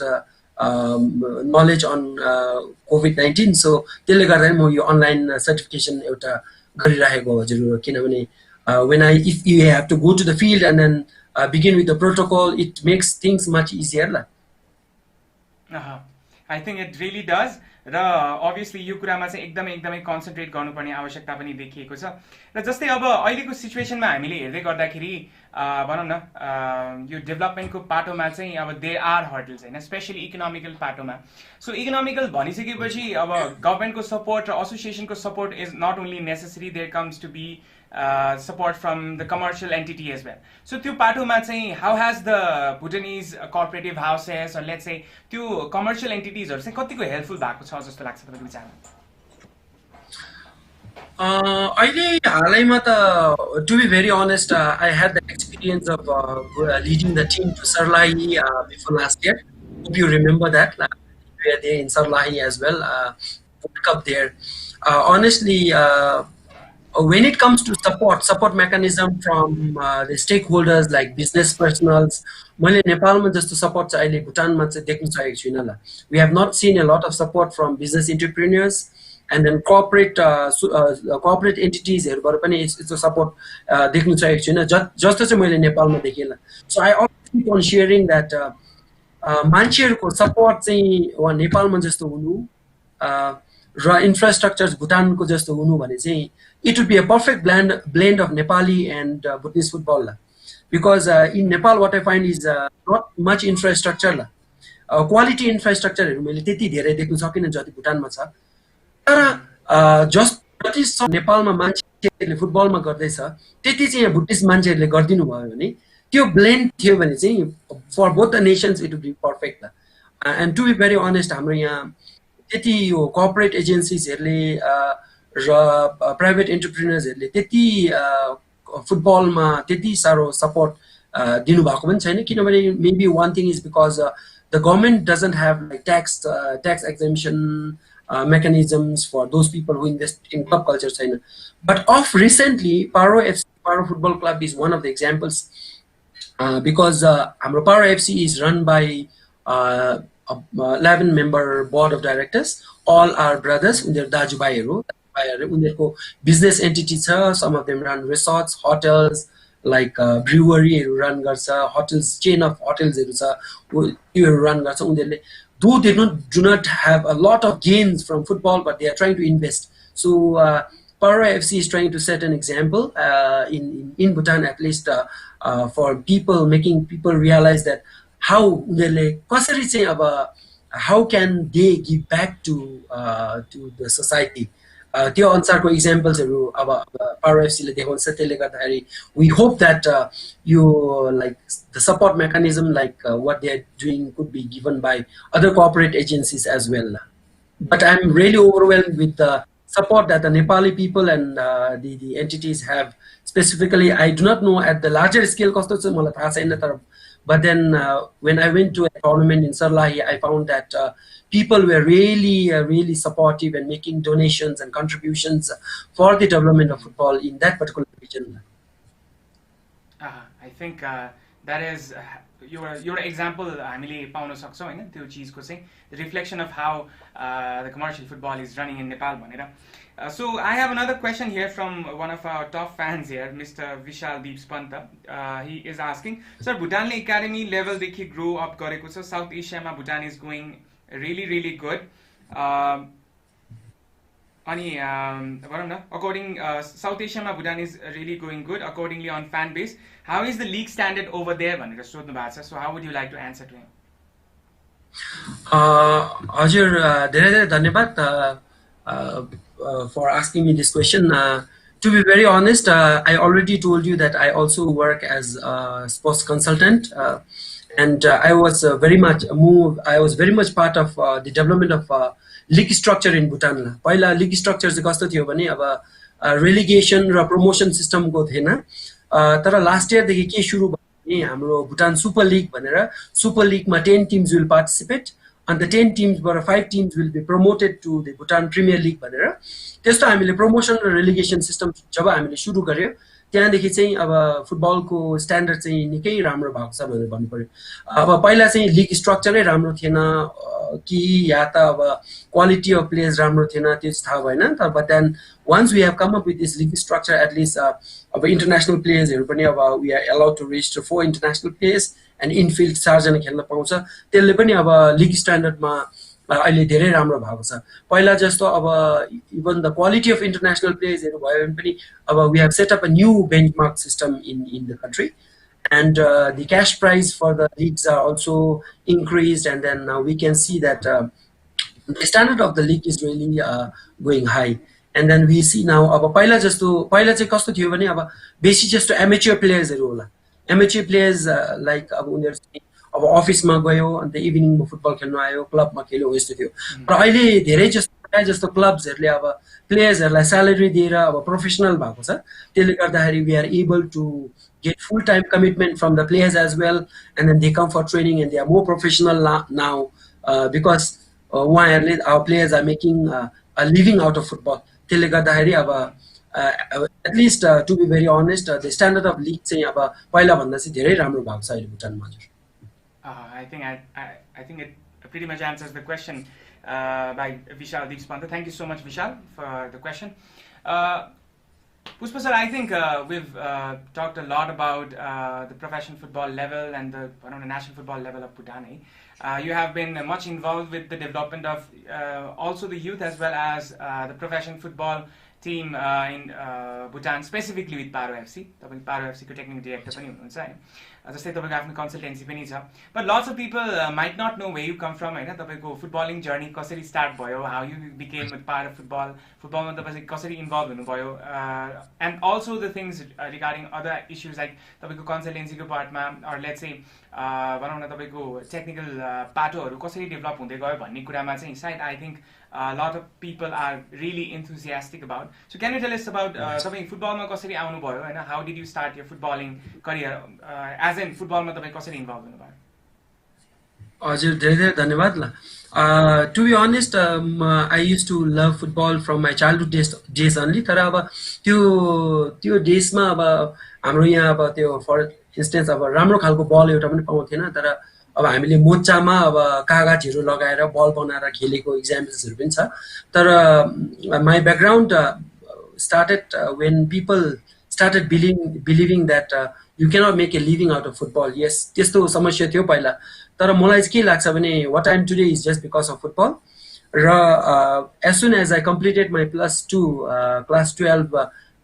knowledge on COVID-19. So त्यसले गर्दा म यो अनलाइन सर्टिफिकेसन एउटा गरिरहेको हजुर किनभने if you have to go to the field and then begin with the protocol, it makes things much easier la. I think it really does. र obviously यो कुरामा चाहिँ एकदमै कन्सन्ट्रेट गर्नुपर्ने आवश्यकता पनि देखिएको छ र जस्तै अब अहिलेको सिचुएसनमा हामीले हेर्दै गर्दाखेरि भनौँ न यो डेभलपमेन्टको पाटोमा चाहिँ अब देयर आर हर्डल्स हैन स्पेशली इकोनोमिकल पाटोमा सो इकोनोमिकल भनिसकेपछि अब गभर्नमेन्टको सपोर्ट र एसोसिएसनको support is not only necessary there comes to be support from the commercial entity as well. So त्यो पाटोमा चाहिँ how has the Bhutanese cooperative houses or let's say त्यो commercial entities हरु चाहिँ कतिको हेल्पफुल भएको छ जस्तो लाग्छ तपाईको विचारमा? अहिले हालैमा त to be very honest I had the experience of leading the team to Sarlahi before last year. Hope you remember that. We were there in Sarlahi as well. World Cup there. Honestly when it comes to support mechanism from the stakeholders like business personals, मैले नेपालमा जस्तो support चाहिँ अहिले भुटानमा चाहिँ देख्न सकेको छैन ल. We have not seen a lot of support from business entrepreneurs and then corporate entities हरुबाट पनि यस्तो सपोर्ट देख्न सकेको छैन जस्तो चाहिँ मैले नेपालमा देखेँ ल. So I always keep on sharing that मान्छेहरुको सपोर्ट चाहिँ नेपालमा जस्तो हुनु र इन्फ्रास्ट्रक्चर्स भुटानको जस्तो हुनु भने चाहिँ it would be a perfect blend of Nepali and Bhutanese football because in Nepal what I find is not much infrastructure quality infrastructure मैले त्यति धेरै देख्न सकिन जति भुटानमा छ तर जस्ट जति नेपालमा मान्छेहरूले फुटबलमा गर्दैछ त्यति चाहिँ भुटिस मान्छेहरूले गर्दिनु भयो भने त्यो ब्लेन्ड थियो भने चाहिँ for both the nations it would be perfect and to be very honest हाम्रो यहाँ त्यति यो कर्पोरेट एजेन्सीजहरूले र प्राइभेट एन्टरप्रेन्योर्सहरूले त्यति फुटबलमा त्यति सारो सपोर्ट दिनु भएको पनि छैन किनभने maybe one thing is because the government doesn't have like tax exemption mechanisms for those people who invest in club culture छैन. But of recently Paro FC Paro Football Club is one of the examples because हाम्रो Paro FC is run by 11 member board of directors, all are brothers, उनीहरु दाजुभाइहरु उनीहरुको business entity छ. Some of them run resorts, hotels, like brewery run गर्छ, hotels, chain of hotels हरु छ उनीहरु run गर्छ. उनीहरुले though they do not have a lot of gains from football, but they are trying to invest. So Paro FC is trying to set an example in Bhutan, at least for people, making people realize that how can they give back to the society. त्यो अनुसारको एक्जाम्पल्सहरु अब Paro FC ले देखाउँछ. त्यसले गर्दाखेरि we hope that like the support mechanism like what they are doing could be given by other corporate agencies as well. But I'm really overwhelmed with the support that the Nepali people and the entities have. Specifically, I do not know at the larger scale कस्तो छ मलाई थाहा छैन तर but then when I went to a tournament in Sarlahi, I found that people were really supportive and making donations and contributions for the development of football in that particular region. I think that is your example हामीले पाउन सक्छौं हैन त्यो चीजको चाहिँ the reflection of how the commercial football is running in Nepal भनेर. So I have another question here from one of our top fans here, Mr. Vishal Deep Spanta. He is asking, sir, Bhutan le academy level dekhi grow up gareko cha. South Asia ma Bhutan is going really good. Ani भनौं न according South Asia ma Bhutan is really going good accordingly on fan base. How is the league standard over there भनेर सोध्नु भएको छ. So how would you like to answer to him? हजुर धेरै धन्यवाद for asking me this question. To be very honest, I already told you that I also work as a sports consultant, and I was very much part of the development of league structure in Bhutan. पहिला league structure चाहिँ कस्तो थियो भने अब relegation र promotion system को थिएन. तर last year देखि के सुरु भयो भने हाम्रो Bhutan Super League भनेर Super League मा 10 teams will participate. And the 10 teams, but 5 teams will be promoted to the Bhutan Premier League भनेर त्यस्तो हामीले promotion र relegation system जब हामीले सुरु गर्यो त्यहाँदेखि चाहिँ अब फुटबलको स्ट्यान्डर्ड चाहिँ निकै राम्रो भएको छ भनेर भन्नु पर्यो। अब पहिला चाहिँ लिग स्ट्रक्चरै राम्रो थिएन कि या त अब क्वालिटी अफ प्लेयर्स राम्रो थिएन त्यो चाहिँ थाहा भएन। तर but then once we have come up with this league structure at least अब इन्टरनेसनल प्लेयर्सहरू पनि अब we are allowed to register 4 international players and infield 4 जना खेल्न पाउँछ। त्यसले पनि अब लिग स्ट्यान्डर्डमा अहिले धेरै राम्रो भएको छ। पहिला जस्तो अब even the quality of international प्लेयर्सहरू भयो भने पनि अब we have set up a new benchmark system in the country, and the cash prize for the leagues are also increased, and then we can see that the standard of the league is really going high. And then we see now अब पहिला चाहिँ कस्तो थियो भने अब बेसी जस्तो amateur प्लेयर्सहरू होला। एमेच्योर प्लेयर्स लाइक अब उनीहरू चाहिँ अब अफिसमा गयो अन्त इभिनिङमा फुटबल खेल्नु आयो क्लबमा खेल्यो यस्तो थियो। तर अहिले धेरै जस्तो क्लब्सहरूले अब प्लेयर्सहरूलाई स्यालेरी दिएर अब प्रोफेसनल भएको छ। त्यसले गर्दाखेरि we are able to get full-time commitment from the players as well, and then they come for training and they are more professional now because our players are making a living out of football. त्यसले गर्दाखेरि अब at least to be very honest the standard of league चाहिँ अब पहिला भन्दा चाहिँ धेरै राम्रो भएको छ अहिले भुटानमा। हजुर I think it pretty much answers the question by Vishal Deepspanta. Thank you so much, Vishal, for the question. Pushpa sir, I think we've talked a lot about the professional football level and the national football level of Bhutan. You have been much involved with the development of also the youth as well as the professional football team in Bhutan, specifically with Paro FC. Paro FC ko technical director pani hunनुहुन्छ हैन, जस्तै तपाईको आफ्नो consultancy पनि छ। But lots of people might not know where you come from हैन, तपाईको फुटबलिङ journey कसरी start भयो, how you became a part of football, फुटबलमा तपाईँ कसरी इन्भल्भ हुनुभयो, and also the things regarding other issues like तपाईको कन्सल्टेन्सीको पार्टमा or let's say भनौँ न तपाईको टेक्निकल पाटोहरू कसरी डेभलप हुँदै गयो भन्ने कुरामा चाहिँ सायद I think a lot of people are really enthusiastic about. So can you tell us about तपाईँ फुटबलमा कसरी आउनु भयो हैन, how did you start your footballing career, as in फुटबलमा तपाईँ कसरी इन्भल्भ हुनुभयो? हजुर धेरै धेरै धन्यवाद ल। To be honest, I used to love football from my childhood days only. तर अब त्यो डेजमा अब हाम्रो यहाँ अब त्यो फर इन्स्टेन्स अब राम्रो खालको बल एउटा पनि पाउँथेन। तर अब हामीले मोचामा अब कागजहरू लगाएर बल बनाएर खेलेको इक्जाम्पल्सहरू पनि छ। तर my background started when people started believing that you cannot make a living out of football. Yes, त्यस्तो समस्या थियो पहिला। तर मलाई चाहिँ के लाग्छ भने what I am today is just because of football. र as soon as I completed my +2 class 12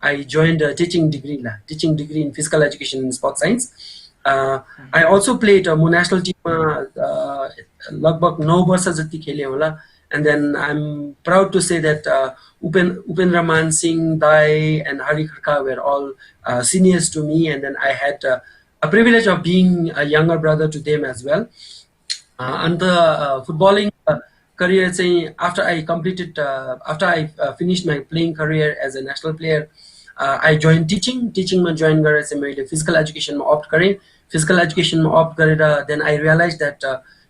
I joined a teaching degree in physical education and sports science. I also played म national team मा लगभग 9 वर्ष जति खेले होला। And then I'm proud to say that Upendra Man Singh, Dai and Hari Kharka were all seniors to me, and then I had a privilege of being a younger brother to them as well. And the footballing career, after I finished my playing career as a national player, I joined teaching. Teaching ma join गरेर चाहिँ मैले physical education मा opt गरेँ. Physical education मा opt गरेर then I realized that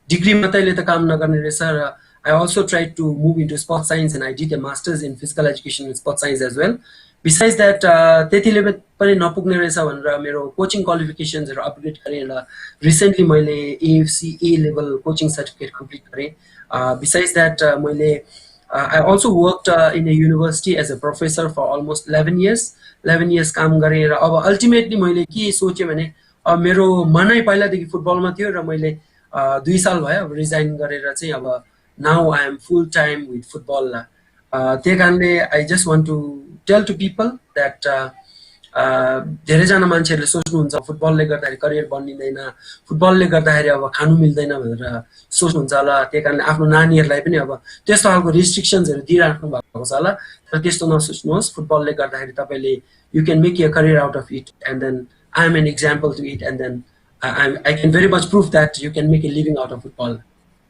degree मात्रैले त काम नगर्ने रहेछ र I also tried to move into sports science and I did a master's in physical education and sports science as well. Besides that, त्यतिले पनि नपुग्ने रहेछ भनेर मेरो कोचिङ क्वालिफिकेसन्सहरु अपग्रेड गरेँ र रिसेन्टली मैले AFC A level coaching certificate complete गरेँ. Besides that, I also worked in a university as a professor for almost 11 years. 11 years काम गरेँ र अब अल्टिमेटली मैले के सोचे भने मेरो मनै पहिलादेखि फुटबलमा थियो र मैले 2 साल भयो अब रिजाइन गरेर चाहिँ अब now I am full time with football. त्यही कारणले I just want to tell to people that धेरै जना मान्छेहरुले सोच्नुहुन्छ फुटबलले गर्दाखेरि करियर बन्दिदैन, फुटबलले गर्दाखेरि अब खानु मिल्दैन भनेर सोच्नुहुन्छ होला। त्यही कारणले आफ्नो नानीहरुलाई पनि अब त्यस्तो खालको रिस्ट्रिक्सन्सहरु दिइराख्नु भएको छ होला। तर त्यस्तो नसोच्नुहोस्, फुटबलले गर्दाखेरि तपाईले you can make a career out of it, and then I am an example to it, and then I can very much prove that you can make a living out of football.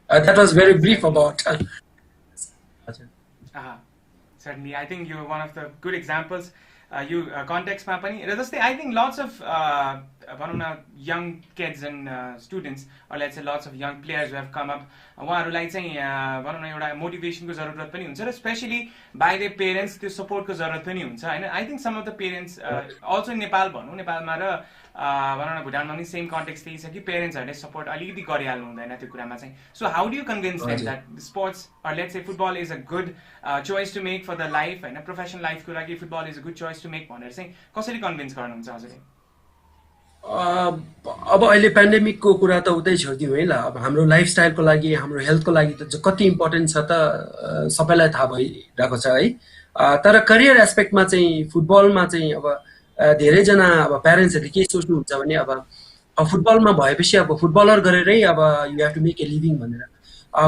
That was very brief about. Certainly, I think you're one of the good examples. You context ma pani. I think lots of भनौँ न young kids and students, or let's say lots of young players who have come up, उहाँहरूलाई चाहिँ भनौँ न एउटा मोटिभेसनको जरुरत पनि हुन्छ र स्पेशली बाई द पेरेन्ट्स त्यो सपोर्टको जरुरत पनि हुन्छ होइन. I think some of the parents also Nepal भनौँ, नेपालमा र भनौँ न भुटानमा पनि सेम कन्टेक्स्ट त्यही छ कि पेरेन्ट्सहरूले सपोर्ट अलिकति गरिहाल्नु हुँदैन त्यो कुरामा चाहिँ. So how do you convince them that sports or let's say football is a good choice to make for the life होइन, प्रोफेसनल लाइफको लागि football is a good choice to make भनेर चाहिँ कसरी कन्भिन्स गर्नुहुन्छ हजुरले? अब अहिले पेन्डेमिकको कुरा त उतै छोडिदिउँ है ल. अब हाम्रो लाइफस्टाइलको लागि, हाम्रो हेल्थको लागि त कति इम्पोर्टेन्ट छ त सबैलाई थाहा भइरहेको छ है. तर करियर एस्पेक्टमा चाहिँ फुटबलमा चाहिँ अब धेरैजना अब प्यारेन्ट्सहरूले के सोच्नुहुन्छ भने अब फुटबलमा भएपछि अब फुटबलर गरेरै अब you have to make a living भनेर.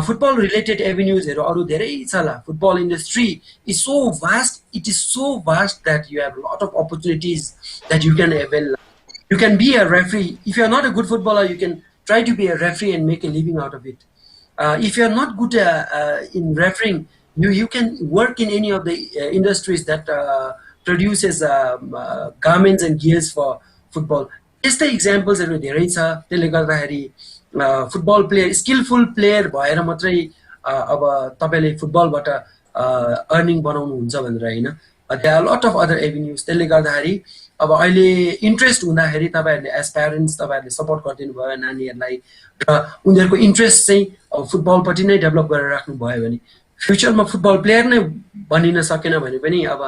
फुटबल रिलेटेड एभिन्युजहरू अरू धेरै छ ल. Football industry is so vast, it is so vast that you have lot of opportunities that you can avail. You can be a referee. If you are not a good footballer, you can try to be a referee and make a living out of it. If you are not good in refereeing, you can work in any of the industries that produces garments and gears for football. यस्तै एक्जाम्पल्सहरू धेरै छ. त्यसले गर्दाखेरि football player, skilful player भएर मात्रै अब तपाईँले फुटबलबाट earning बनाउनुहुन्छ भनेर होइन. There are lot of other avenues. त्यसले गर्दाखेरि अब अहिले इन्ट्रेस्ट हुँदाखेरि तपाईँहरूले एज प्यारेन्ट्स तपाईँहरूले सपोर्ट गरिदिनु भयो नानीहरूलाई र उनीहरूको इन्ट्रेस्ट चाहिँ अब फुटबलपट्टि नै डेभलप गरेर राख्नुभयो भने फ्युचरमा फुटबल प्लेयर नै बनिन सकेन भने पनि अब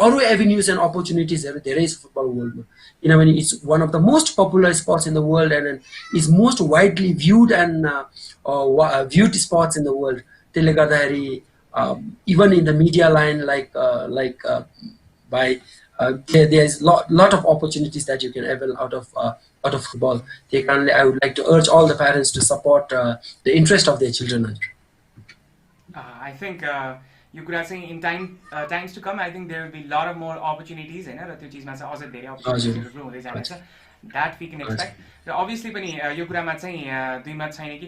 अरू एभिन्युज एन्ड अपर्च्युनिटिजहरू धेरै छ फुटबल वर्ल्डमा. किनभने it's one of the most popular sports in the world and is most widely viewed and viewed sports in the world. त्यसले गर्दाखेरि even in the media line like by there is lot of opportunities that you can avail out of football. I would like to urge all the parents to support the interest of their children. I think you could have seen in times to come. I think there will be a lot of more opportunities. That we can expect. So obviously,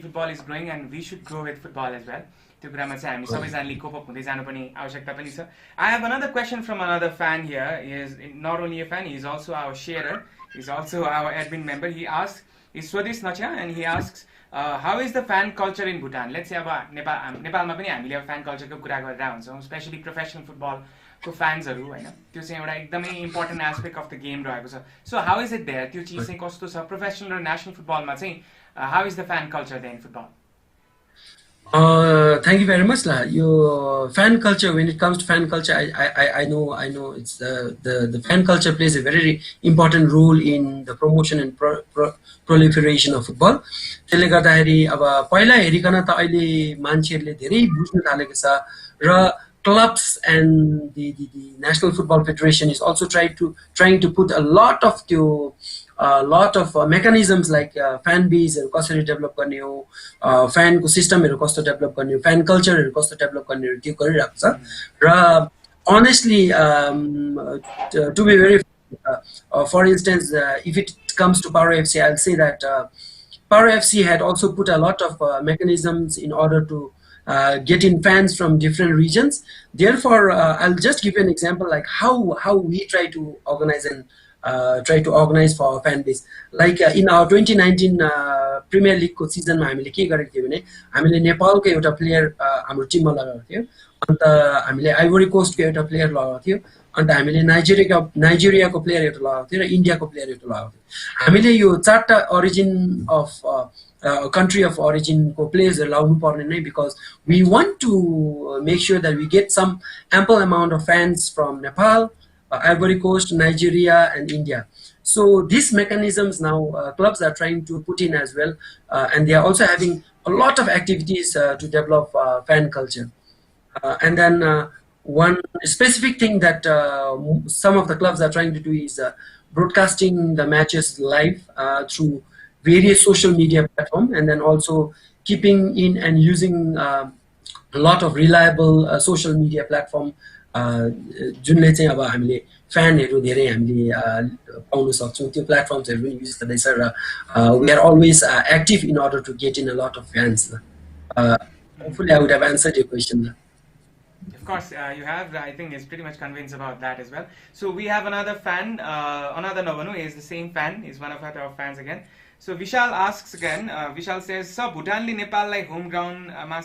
football is growing and we should grow with football as well. I have another question from another fan here. He is not only a fan, he is also our sharer. He is also our admin member. He asks, is Swadesh Nacha, and he asks, how is the fan culture in Bhutan? Let's say Nepal ma fan culture especially professional football fans it's an important aspect of the game. So how is it there? Professional or national football how is the fan culture there in football? Thank you very much. Your fan culture, when it comes to fan culture, I know it's the fan culture plays a very important role in the promotion and proliferation of football. त्यसले गर्दाखेरि अब पहिला हेरिकन त अहिले मान्छेहरूले धेरै बुझ्न थालेको छ र clubs and the National Football Federation is also trying to put a lot of mechanisms like fan base and कसरी develop गर्ने हो, fan को system हरु कस्तो develop गर्ने हो, fan culture हरु कस्तो develop गर्ने हो त्यो गरिरहेको छ. र honestly to be very for instance if it comes to Paro FC, I'll say that Paro FC had also put a lot of mechanisms in order to get in fans from different regions. Therefore, I'll just give you an example like how we try to organize and try to organize for our fan base. Like in our 2019 Premier League season, हामीले के गरेको थियो भने हामीले नेपालको एउटा player हाम्रो टिममा लगाएको थियो, अन्त हामीले आइभोरी कोस्टको एउटा प्लेयर लगाएको थियो, अन्त हामीले नाइजेरियाको प्लेयर एउटा लगाएको थियो र इन्डियाको प्लेयर एउटा लगाएको थियो. हामीले यो चारटा origin of country of origin को players लाउनु पर्ने नै, because we want to make sure that we get some ample amount of fans from Nepal, Ivory Coast, Nigeria and India. So these mechanisms now clubs are trying to put in as well, and they are also having a lot of activities to develop fan culture. And then one specific thing that some of the clubs are trying to do is broadcasting the matches live through various social media platform, and then also keeping in and using a lot of reliable social media platform जुनले चाहिँ अब हामीले फ्यानहरु धेरै हामीले पाउन सक्छौं. त्यो प्लेटफर्म्सहरु पनि use गर्दैछ र we are always active in order to get in a lot of fans. Hopefully I would have answered your question. Of course, you have. I think is pretty much convinced about that as well. So we have another fan, another Novanu is the same fan. He's one of our top fans again. So Vishal asks again. Vishal says, "Sir, Bhutanले नेपाललाई home ग्राउन्डमा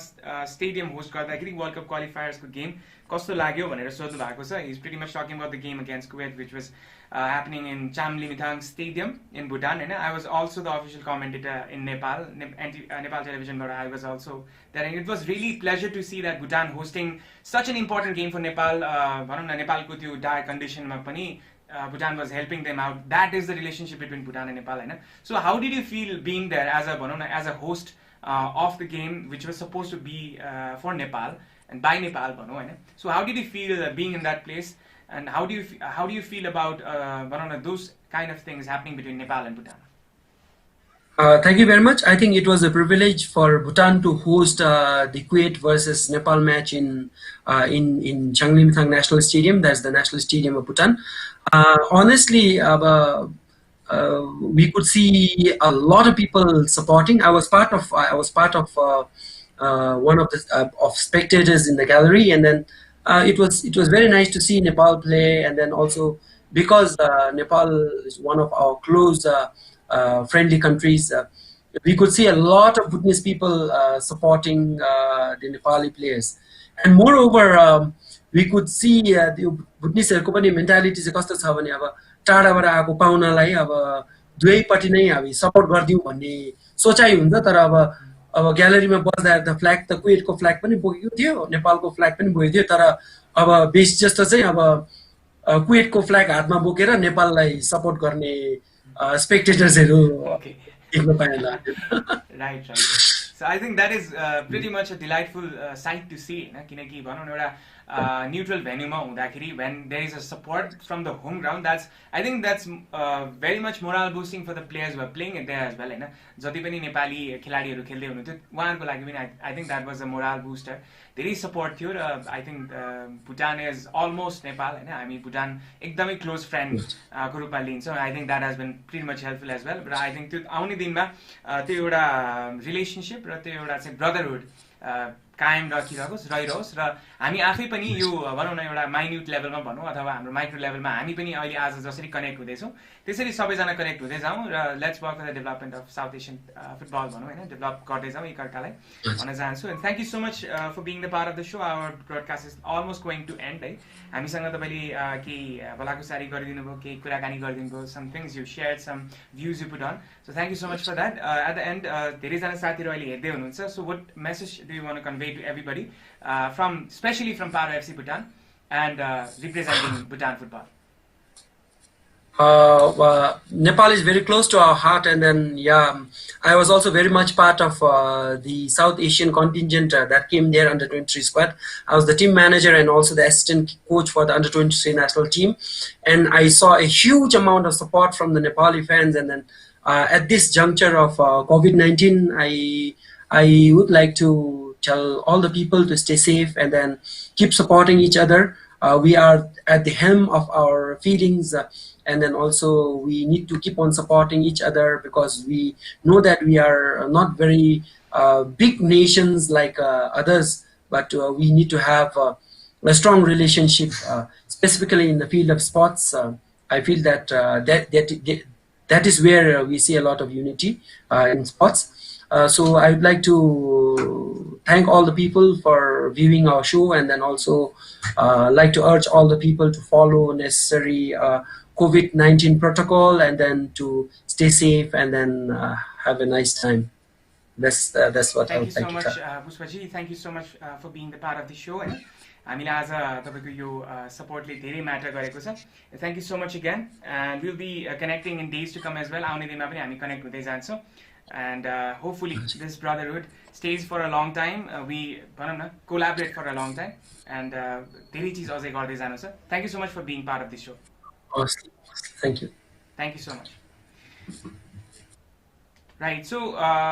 stadium host गर्दाखेरि world cup क्वालिफायर्सको game कस्तो लाग्यो भनेर सोध्नु भएको छ." He's pretty much talking about the game against Kuwait, which was happening in Chamlimithang Stadium in Bhutan. And I was also the official commentator in Nepal, Nepal television, but I was also there. And it was really pleasure to see that Bhutan hosting such an important game for Nepal. भनौँ न नेपालको त्यो dire conditionमा पनि Bhutan was helping them out. That is the relationship between Bhutan and Nepal. So how did you feel being there as a host of the game, which was supposed to be for Nepal and by Nepal? So how did you feel being in that place, and how do you feel about those kind of things happening between Nepal and Bhutan? Thank you very much. I think it was a privilege for Bhutan to host the Kuwait versus Nepal match in Changlimithang National Stadium. That's the national stadium of Bhutan. Honestly, we could see a lot of people supporting. I was part of one of the of spectators in the gallery, and then it was very nice to see Nepal play, and then also because Nepal is one of our close friendly countries, we could see a lot of Bhutanese people supporting the Nepali players, and moreover we could see the Bhutanese mentality चाहिँ कस्तो छ भने अब टाढाबाट आएको पाहुनालाई अब दुवैपट्टि नै हामी सपोर्ट गर्दियौ भन्ने सोचाइ हुन्छ तर अब ग्यालरीमा बस्दा द फ्ल्याग त कुवेटको फ्ल्याग पनि बोकेको थियो नेपालको फ्ल्याग पनि बोकेको थियो तर अब बेसी जस्तो चाहिँ अब कुवेटको फ्ल्याग हातमा बोकेर नेपाललाई सपोर्ट गर्ने स्पेक्टेटर्सहरु देख्न पाएला right. So I think that is pretty much a delightful sight to see, किनकि भनौं न एउटा neutral venue मा हुँदाखेरि when there is a support from the home ground, I think that's very much morale boosting for the players who are playing it there as well, हैन. जति पनि नेपाली खेलाडीहरु खेल्दै हुनुहुन्थ्यो उहाँहरुको लागि पनि I think that was a morale booster. There is support थियो र I think Bhutan is almost Nepal, हैन. हामी Bhutan एकदमै close friend को रूपमा लिन्छ. I think that has been pretty much helpful as well. But I think त्यो आउने दिनमा त्यो एउटा relationship र त्यो एउटा चाहिँ brotherhood कायम रहिरहोस् र हामी आफै पनि यो भनौं न एउटा माइन्युट लेभलमा भनौं अथवा हाम्रो माइक्रो लेभलमा हामी पनि अहिले आज जसरी कनेक्ट हुँदैछौं त्यसरी सबैजना कनेक्ट हुँदै जाउँ र let's work for the development of South Asian football भनौं हैन डेभलप गर्दै जाउँ एकअर्कालाई भन्न चाहन्छु and thank you so much for being the part of the show our broadcast is almost going to end है हामीसँग तपाईले केही भलाकुसारी गरिदिनु भयो केही कुराकानी गरिदिनु भयो some things you shared some views you put on so thank you so much for that at the end धेरै जना साथीहरु अहिले हेर्दै हुनुहुन्छ so what message do you want to convey to everybody especially from Paro FC Bhutan and representing Bhutan football? Nepal is very close to our heart, and then I was also very much part of the South Asian contingent that came there under 23 squad. I was the team manager and also the assistant coach for the under 23 national team, and I saw a huge amount of support from the Nepali fans. And then at this juncture of COVID-19, I would like to tell all the people to stay safe and then keep supporting each other. We are at the helm of our feelings, and then also we need to keep on supporting each other because we know that we are not very big nations like others, but we need to have a strong relationship, specifically in the field of sports. I feel that that is where we see a lot of unity in sports. So I would like to thank all the people for viewing our show, and then also like to urge all the people to follow necessary COVID-19 protocol, and then to stay safe, and then have a nice time. That's what I would like to tell. Thank you so much, Pushpaji. Thank you so much for being the part of the show. हामीले आज तपाईको यो सपोर्टले धेरै matter गरेको छ. Thank you so much again, and we'll be connecting in days to come as well. आउने दिनमा पनि हामी कनेक्ट हुँदै जान्छौं. And hopefully this brotherhood stays for a long time. We collaborate for a long time, and धेरै चीज अझै गर्दै जानु छ. Thank you so much for being part of this show. Awesome. Thank you. Thank you so much. Right, so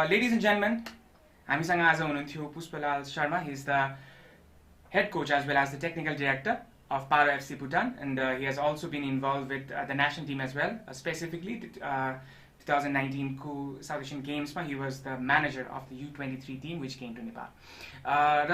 ladies and gentlemen, हामीसँग आज हुनुहुन्थ्यो Puspalal Sharma. He is the head coach as well as the technical director of Paro FC Bhutan, and he has also been involved with the national team as well, specifically 2019 को south Asian गेम्समा he was the manager of the U23 team which came to Nepal. र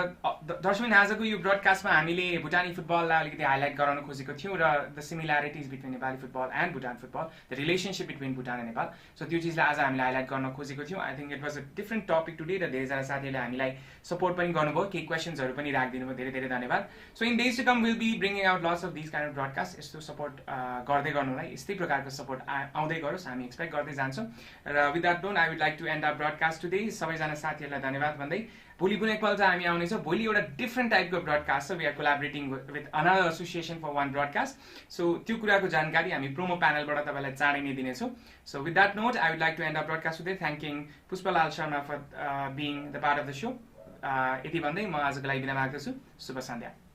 दर्शकबिन आजको यो ब्रडकास्टमा हामीले भुटानी फुटबललाई अलिकति हाइलाइट गराउन खोजेको थियौँ र the similarities between Nepali football and Bhutan football, the relationship between Bhutan and Nepal. So त्यो चिजलाई आज हामीले हाइलाइट गर्न खोजेको थियौँ। I think it was a different topic today र धेरैजना साथीहरूले हामीलाई सपोर्ट पनि गर्नुभयो, केही क्वेसन्सहरू पनि राखिदिनु भयो, धेरै धेरै धन्यवाद। So in days to come will be bringing out lots of this kind of broadcast. यस्तो सपोर्ट गर्दै गर्नुलाई, यस्तै प्रकारको सपोर्ट आउँदै गरोस्, हामी एक्सपेक्ट गर्दै जान्छौँ। र with that note I would like to end a broadcast today. सबैजना साथीहरूलाई धन्यवाद भन्दै भोलि कुनै एकपल्ट हामी आउनेछौँ। भोलि एउटा डिफ्रेन्ट टाइपको ब्रडकास्ट छ। We are collaborating with another association for one broadcast. So त्यो कुराको जानकारी हामी प्रोमो प्यानलबाट तपाईँलाई चाँडै नै दिनेछौँ। So with that note I would like to end a broadcast today, thanking Pushpalal Sharma for being the part of the show. यति भन्दै म आजको लागि बिदा माग्दछु। शुभ सन्ध्या।